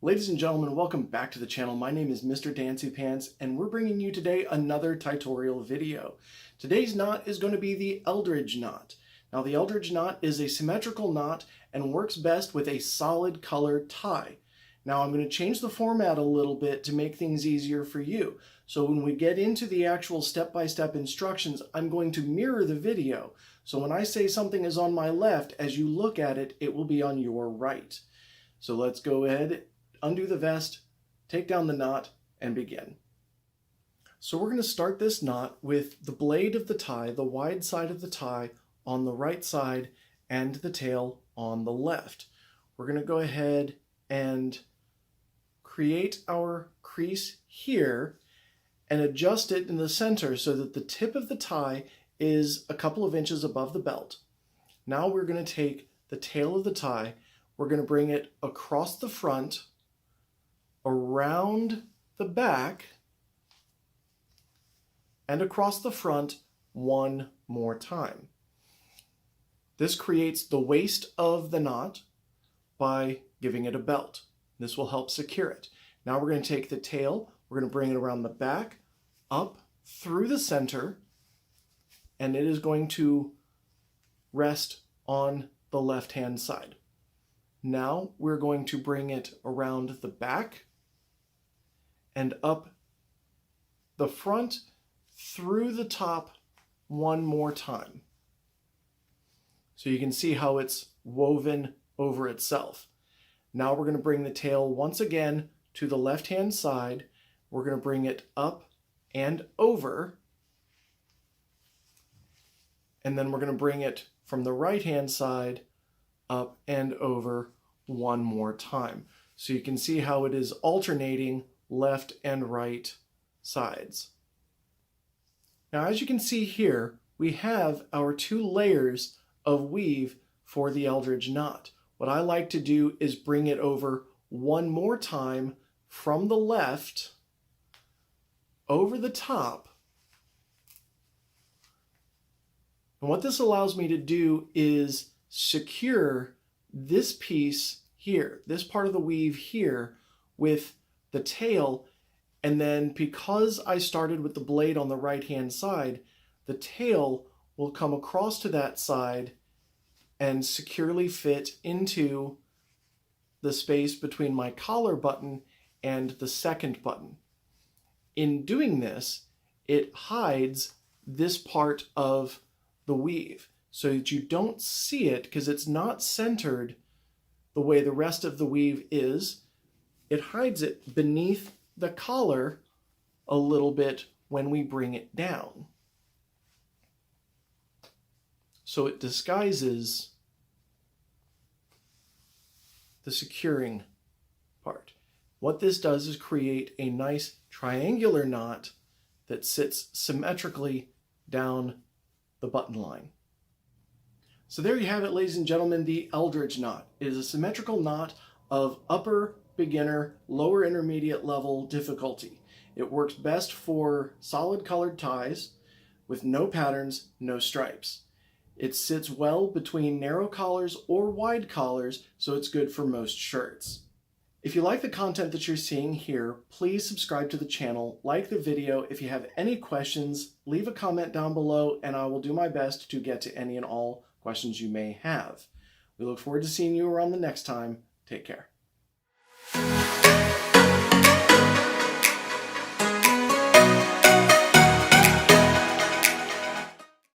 Ladies and gentlemen, welcome back to the channel. My name is Mr. Dancy Pants, and we're bringing you today another tutorial video. Today's knot is going to be the Eldridge knot. Now, the Eldridge knot is a symmetrical knot and works best with a solid colored tie. Now, I'm going to change the format a little bit to make things easier for you. So when we get into the actual step-by-step instructions, I'm going to mirror the video. So when I say something is on my left, as you look at it, it will be on your right. So let's go ahead, undo the vest, take down the knot, and begin. So we're going to start this knot with the blade of the tie, the wide side of the tie, on the right side and the tail on the left. We're going to go ahead and create our crease here and adjust it in the center so that the tip of the tie is a couple of inches above the belt. Now we're going to take the tail of the tie, we're going to bring it across the front, around the back, and across the front one more time. This creates the waist of the knot by giving it a belt. This will help secure it. Now we're going to take the tail, we're going to bring it around the back, up through the center, and it is going to rest on the left-hand side. Now we're going to bring it around the back and up the front through the top one more time. So you can see how it's woven over itself. Now we're going to bring the tail once again to the left-hand side. We're going to bring it up and over. And then we're going to bring it from the right-hand side up and over one more time. So you can see how it is alternating left and right sides. Now, as you can see here, we have our two layers of weave for the Eldridge knot. What I like to do is bring it over one more time from the left over the top. And what this allows me to do is secure this piece here, this part of the weave here, with the tail, and then because I started with the blade on the right-hand side, the tail will come across to that side and securely fit into the space between my collar button and the second button. In doing this, it hides this part of the weave so that you don't see it because it's not centered the way the rest of the weave is. It hides it beneath the collar a little bit when we bring it down. So it disguises the securing part. What this does is create a nice triangular knot that sits symmetrically down the button line. So there you have it, ladies and gentlemen, the Eldridge knot. It is a symmetrical knot of upper beginner, lower intermediate level difficulty. It works best for solid colored ties with no patterns, no stripes. It sits well between narrow collars or wide collars, so it's good for most shirts. If you like the content that you're seeing here, please subscribe to the channel, like the video. If you have any questions, leave a comment down below and I will do my best to get to any and all questions you may have. We look forward to seeing you around the next time. Take care.